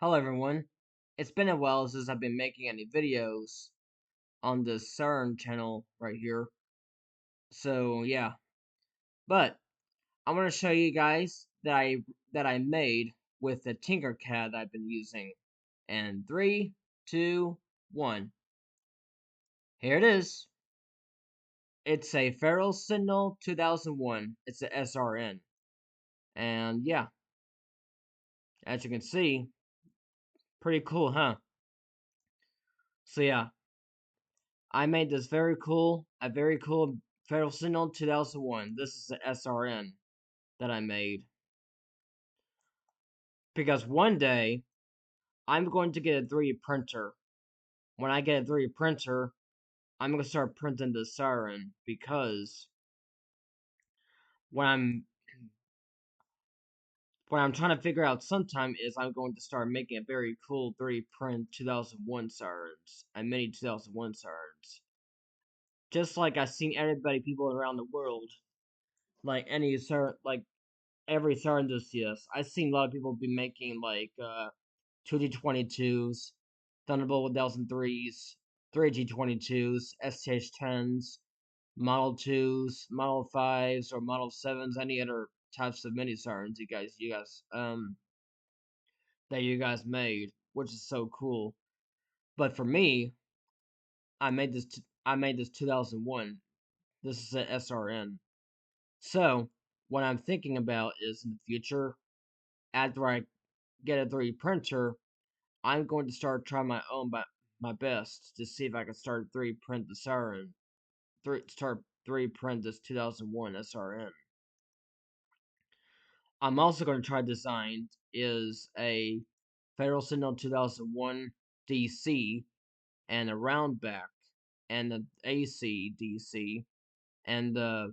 Hello everyone. It's been a while since I've been making any videos on this siren channel right here. So yeah. But I want to show you guys that I made with the Tinkercad I've been using. And 3, 2, 1. Here it is. It's a Feral Signal 2001. It's a SRN. And yeah, as you can see, pretty cool, huh? So yeah, I made this a very cool Feral Signal 2001. This is the SRN that I made. Because one day, I'm going to get a 3D printer. When I get a 3D printer, I'm going to start printing the siren. Because when I'm what I'm trying to figure out sometime is I'm going to start making a very cool 3D print 2001 sirens. And many 2001 sirens. Just like I've seen people around the world. Like every siren enthusiast. I've seen a lot of people be making 2G22s, Thunderbolt 1003s, 3G22s, STH10s, Model 2s, Model 5s, or Model 7s, any other types of mini sirens that you guys made, which is so cool. But for me, I made this 2001. This is an SRN. So what I'm thinking about is in the future, after I get a 3D printer, I'm going to start trying my best to see if I can start 3D print the siren. Start 3D print this 2001 SRN. I'm also going to try design is a Federal Signal 2001 DC and a round back and the AC DC and the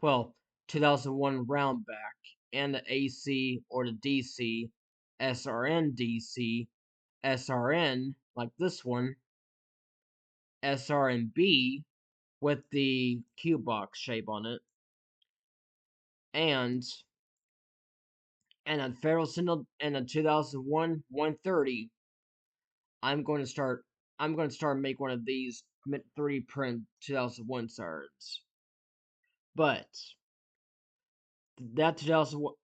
2001 round back and the AC or the DC SRN DC SRN like this one SRNB with the cube box shape on it and a Feral Signal and a 2001 130. I'm going to start make one of these 3D print 2001 sirens. But that 2001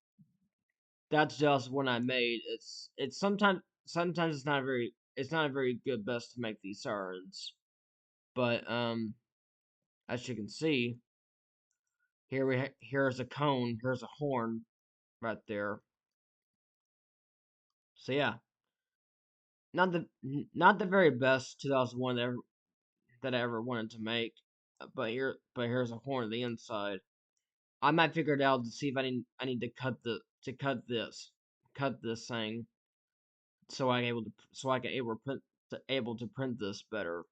that 2001 I made, it's sometimes it's not a very good best to make these sirens. But as you can see, here's a cone, here's a horn right there. So yeah, not the not the very best 2001 that I ever wanted to make, but here's a horn on the inside. I might figure it out to see if I need to cut this thing so I can able to print this better.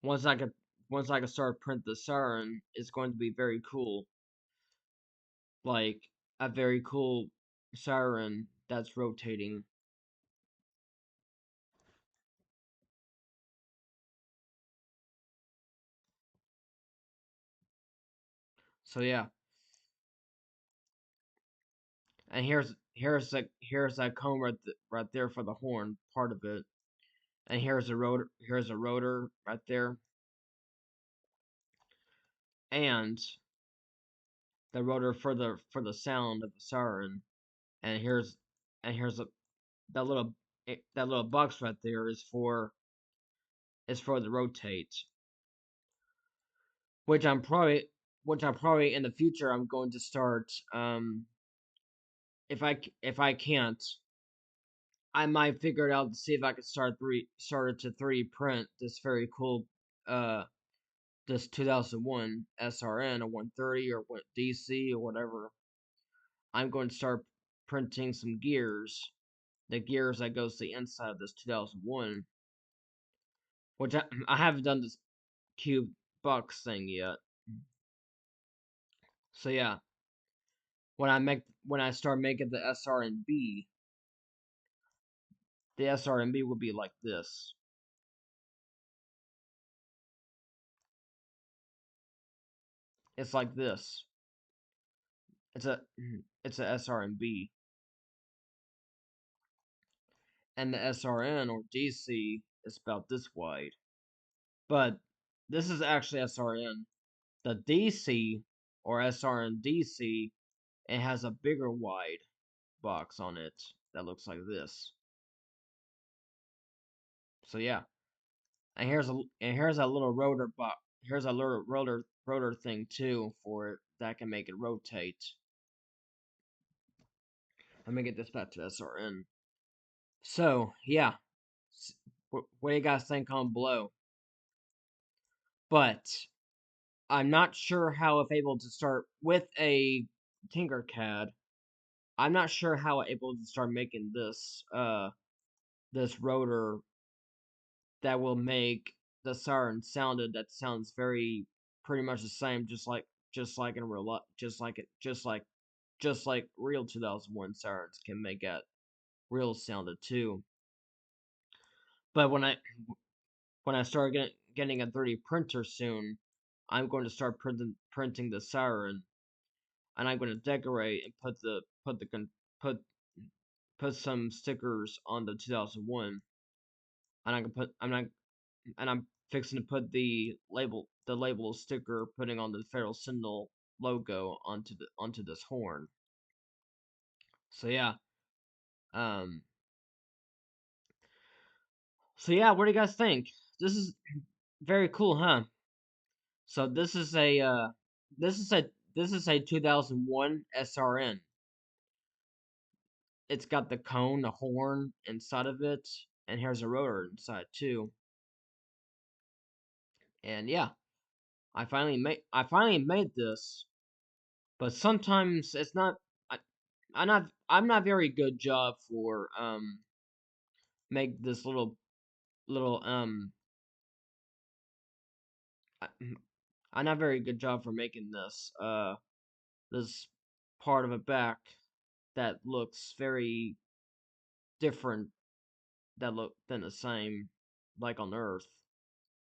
Once I can once I can start print the siren, it's going to be very cool. Like a very cool siren that's rotating. So yeah, and here's that cone right there for the horn part of it, and here's a rotor right there, and the rotor for the sound of the siren, and here's a that little that little box right there is for the rotate, which I'm probably in the future I'm going to start if I can't I might figure it out to see if I can start it to 3D print this very cool this 2001 SRN or 130 or what DC or whatever. I'm going to start printing some gears, the gears that goes to the inside of this 2001, which I haven't done this cube box thing yet. So yeah, when I start making the SRNB, the SRNB will be like this. It's like this. It's a it's a SRNB, and the SRN or DC is about this wide. But this is actually SRN. The DC or SRN DC, it has a bigger wide box on it that looks like this. So yeah, and here's a little rotor box. Here's a little rotor thing too for it that can make it rotate. Let me get this back to SRN. So yeah, what do you guys think on below? But I'm not sure how if able to start with a Tinkercad. I'm not sure how able to start making this rotor that will make the siren sounded that sounds very pretty much the same, just like in real life, just like real 2001 sirens can make it real sounded too. But when I start getting a 3D printer soon, I'm going to start printing the siren, and I'm going to decorate and put put some stickers on the 2001, and I can put I'm fixing to put the label sticker putting on the Feral Signal logo onto this horn. So yeah, um, so yeah, what do you guys think? This is very cool, huh? So this is a this is a 2001 SRN. It's got the cone, the horn inside of it, and here's a rotor inside too. And yeah, I finally made this, but sometimes it's not. I, I'm not very good job for make this little I, I'm not very good job for making this part of a back that looks very different that look than the same like on Earth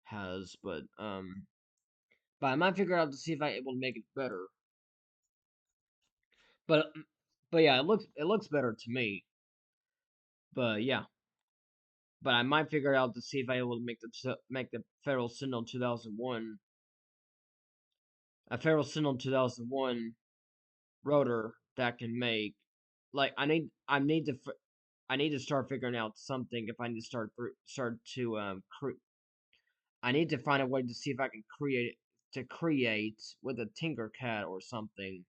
has, but I might figure out to see if I'm able to make it better. But but yeah, it looks better to me. But yeah, but I might figure out to see if I'm able to make the Feral Signal 2001 a Feral Signal 2001 rotor that can make like I need to start figuring out something if I need to start to I need to find a way to see if I can create with a Tinkercad or something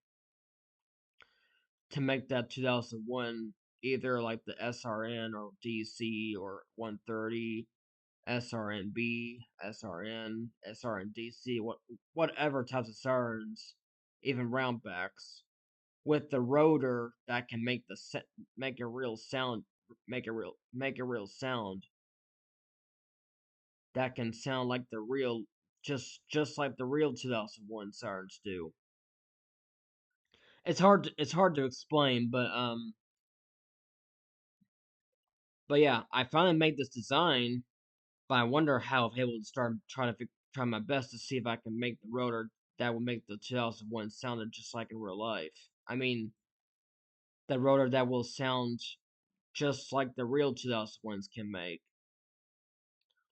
to make that 2001 either like the SRN or DC or 130 SRNB, SRN, SRNDC, whatever types of sirens, even roundbacks, with the rotor that can make a real sound, make a real sound that can sound like the real, just like the real 2001 sirens do. It's hard to explain, but yeah, I finally made this design, but I wonder how I'm able to start try my best to see if I can make the rotor that will make the 2001 sounded just like in real life. I mean, the rotor that will sound just like the real 2001s can make.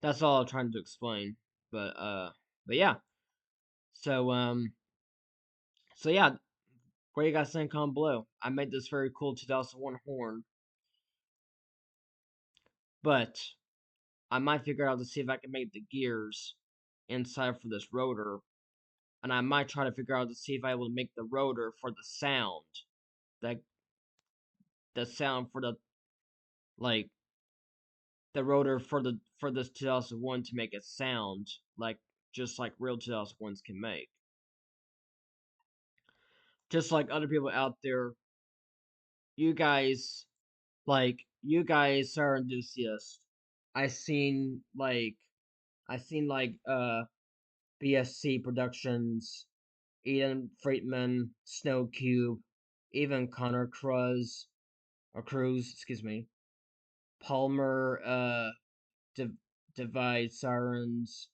That's all I'm trying to explain. But but yeah. So so yeah, what do you guys think on below? I made this very cool 2001 horn, but I might figure out to see if I can make the gears inside for this rotor, and I might try to figure out to see if I will make the rotor for the sound, that the sound for the like the rotor for this 2001 to make it sound like just like real 2001s can make. Just like other people out there, you guys you guys are enthusiasts. I seen like I seen like BSC Productions, Eden Freitman, Snow Cube, even Connor Cruz, excuse me, Palmer, Divide Sirens,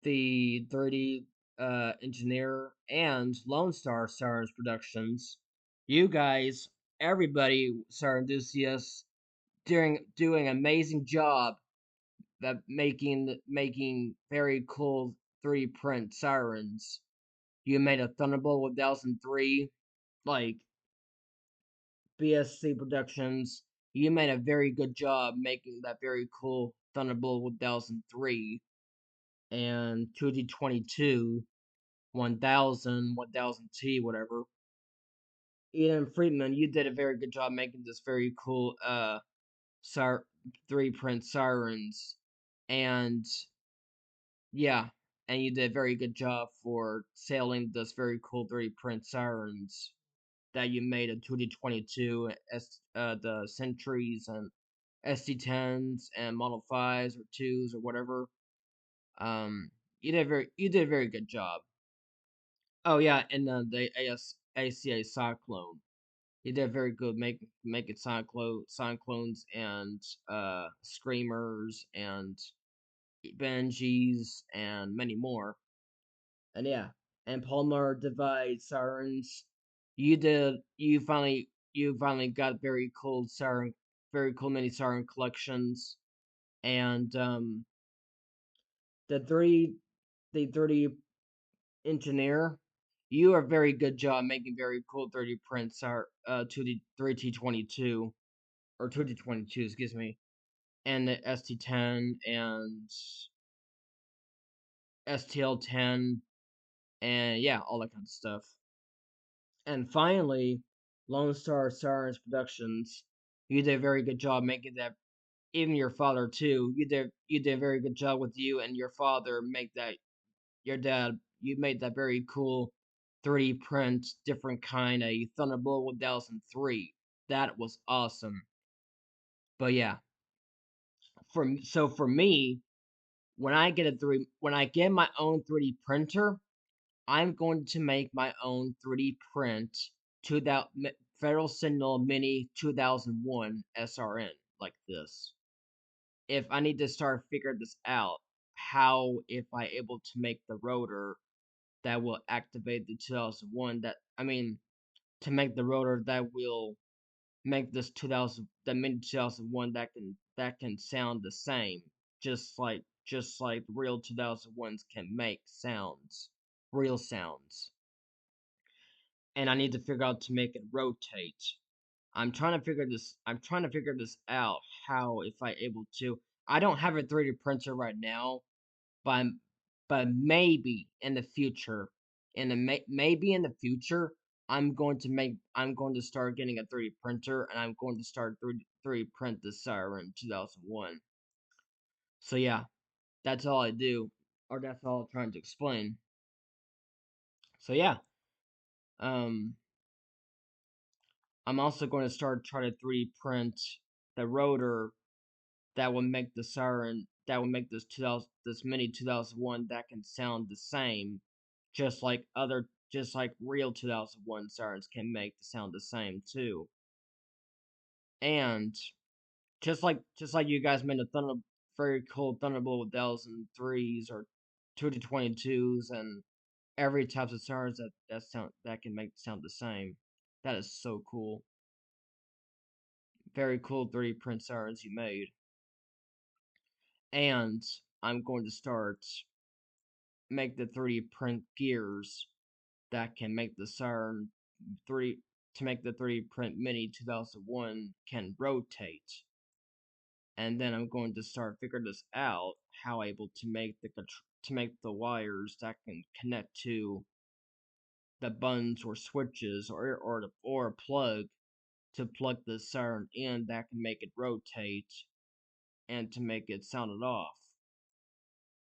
the 30 engineer, and Lone Star Sirens Productions. You guys, everybody, Siren enthusiasts, doing an amazing job that making very cool 3D print sirens. You made a Thunderbolt 1003, like BSC Productions. You made a very good job making that very cool Thunderbolt 1003 and 2D22 1000T, whatever. Ian Friedman, you did a very good job making this very cool sir 3 print sirens, and yeah, and you did a very good job for sailing this very cool 3 print sirens that you made in 2D22, the Sentries and SD10s and Model 5s or 2s or whatever. You did a very good job. Oh yeah, and the ACA Cyclone. You did very good making cyclones and screamers and Benjis and many more. And yeah, and Palmer Divide Sirens. You finally got very cool mini siren collections, and the three engineer. You are very good job making very cool 3D prints to the 3T22 or 2D22, excuse me, and the ST10 and STL10 and yeah, all that kind of stuff. And finally, Lone Star Sirens Productions. You did a very good job making that. Even your father too. You did a very good job with you and your father make that your dad. You made that very cool 3D print, different kind of Thunderbolt 1003. That was awesome. But yeah, for me, when I get my own 3D printer, I'm going to make my own 3D print to that Federal Signal Mini 2001 SRN like this. If I need to start figuring this out, how if I able to make the rotor that will activate the 2001 that I mean to make the rotor that will make this 2000 the mini 2001 that can sound the same just like real 2001s can make sounds, real sounds. And I need to figure out to make it rotate. I'm trying to figure this out how if I able to. I don't have a 3D printer right now, but maybe in the future, maybe in the future, I'm going to start getting a 3D printer and I'm going to start 3D print the Siren 2001. So yeah, that's all I do, or that's all I'm trying to explain. So yeah, um, I'm also going to try to 3D print the rotor that will make the siren that will make this mini 2001 that can sound the same, just like real 2001 sirens can make the sound the same too. And just like you guys made a very cool Thunderbolt 1003s or 2 to 22s and every types of sirens that can make the sound the same. That is so cool. Very cool 3D print sirens you made. And I'm going to make the 3D print gears that can make the siren 3 to make the 3D print mini 2001 can rotate. And then I'm going to start figuring this out how able to make the wires that can connect to the buttons or switches or a plug to plug the siren in that can make it rotate and to make it sound it off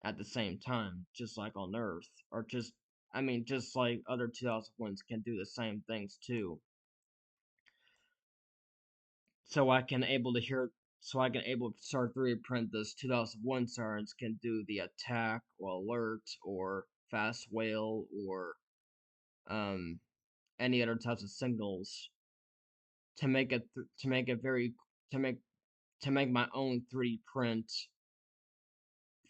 at the same time, just like on Earth, or just like other 2001s can do the same things too. So I can able to hear, so I can able to start 3D print this 2001 sirens can do the attack or alert or fast whale or um any other types of signals to make it to make it very to make my own 3D print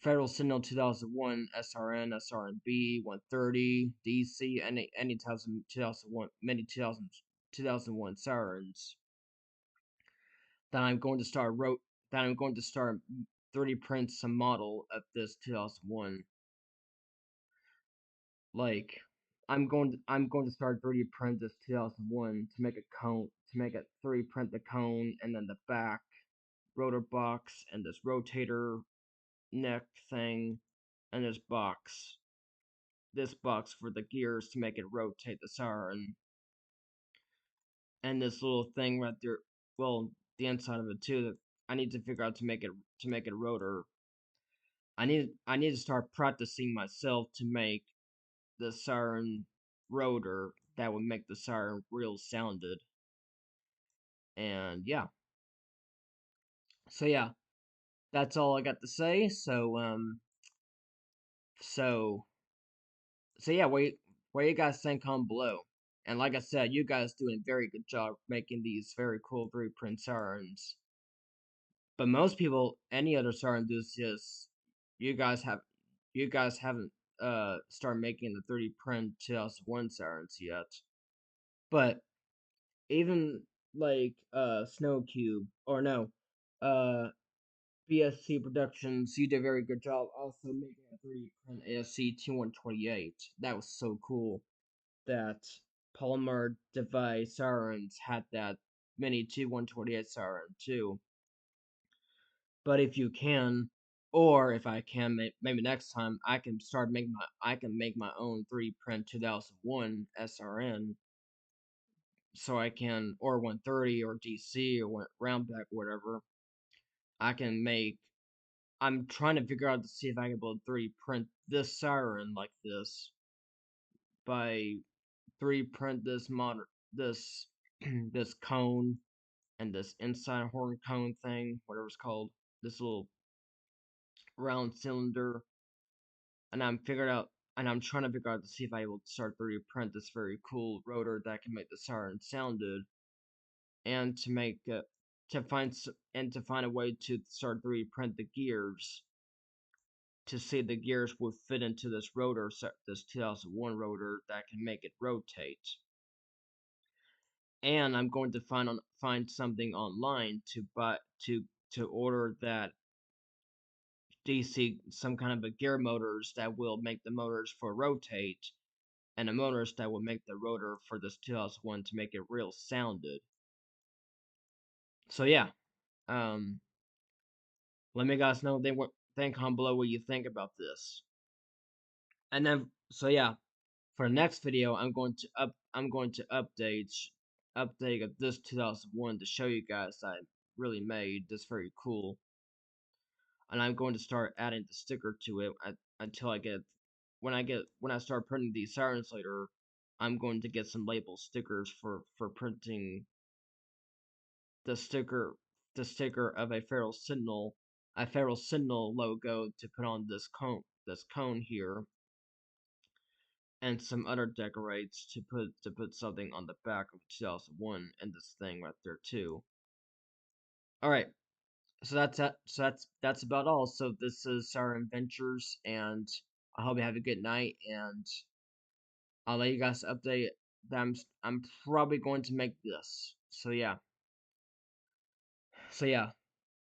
Federal Signal 2001, SRN, SRNB, 130, DC, any 2001, many 2001 sirens. Then I'm going to start 3D print some model of this 2001. Like I'm going to start 3D print this 2001 to make a cone, to make it 3D print the cone and then the back rotor box and this rotator neck thing and this box for the gears to make it rotate the siren, and this little thing right there, well, the inside of it too, that I need to figure out to make it a rotor. I need to start practicing myself to make the siren rotor that would make the siren real sounded. And yeah. So yeah, that's all I got to say. So so yeah, what you guys think on below? And like I said, you guys doing a very good job making these very cool 3D print sirens. But most people, any other siren enthusiasts, you guys have you guys haven't started making the 3D print 2001 sirens yet. But even like Snow Cube or no, uh BSC Productions, you did a very good job also making a 3D print ASC 2128. That was so cool that polymer device sirens had that mini 2128 siren too. But if you can, or if I can, maybe next time I can make my own 3D print 2001 SRN, so I can, or 130 or DC or roundback or whatever. I can make. I'm trying to figure out to see if I can build 3D print this siren like this by 3D print this this this cone and this inside horn cone thing, whatever it's called, this little round cylinder, and I'm trying to figure out to see if I will start 3D print this very cool rotor that can make the siren sounded, and to make to find a way to start 3D print the gears to see the gears will fit into this rotor, this 2001 rotor that can make it rotate. And I'm going to find something online to order that DC, some kind of a gear motors that will make the motors for rotate, and the motors that will make the rotor for this 2001 to make it real sounded. So yeah, let me guys know think on below what you think about this. And then so yeah, for the next video I'm going to update of this 2001 to show you guys that I really made this very cool. And I'm going to start adding the sticker to it until I get when I start printing these sirens later. I'm going to get some label stickers for printing the sticker of a feral signal logo to put on this cone here, and some other decorates to put something on the back of 2001 and this thing right there too. All right, so that's about all. So this is Siren Adventures, and I hope you have a good night. And I'll let you guys update that I'm probably going to make this. So yeah,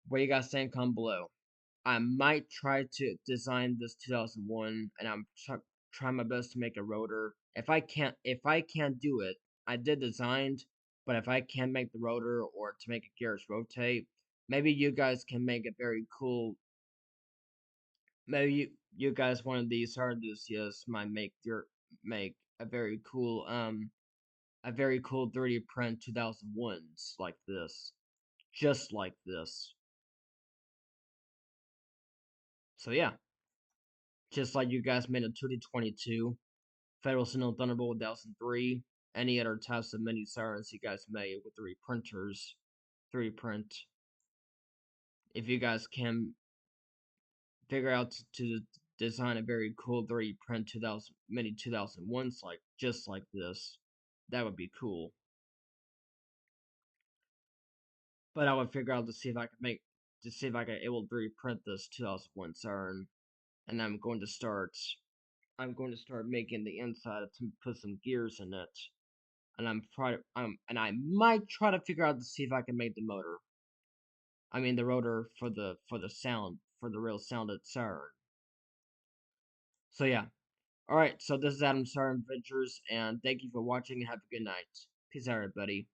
what you guys think? Comment below. I might try to design this 2001, and I'm trying my best to make a rotor. If I can't do it, I did designed, but if I can't make the rotor or to make a gears rotate, maybe you guys can make a very cool. Maybe you guys, one of these hard enthusiasts, might make a very cool 3D print 2001s like this, just like this. So yeah, just like you guys made a 2D22. Federal Signal Thunderbolt 1003, any other types of mini sirens you guys made with 3D printers, 3D print. If you guys can figure out to design a very cool 3D print 2000 mini 2001s like just like this, that would be cool. But I would figure out to see if I could able to 3D print this 2001 siren and I'm going to start making the inside to put some gears in it, and and I might try to figure out to see if I can make the motor. I mean the rotor for the sound for the real sound at siren. So yeah. Alright, so this is Adam's Siren Adventures, and thank you for watching and have a good night. Peace out, everybody.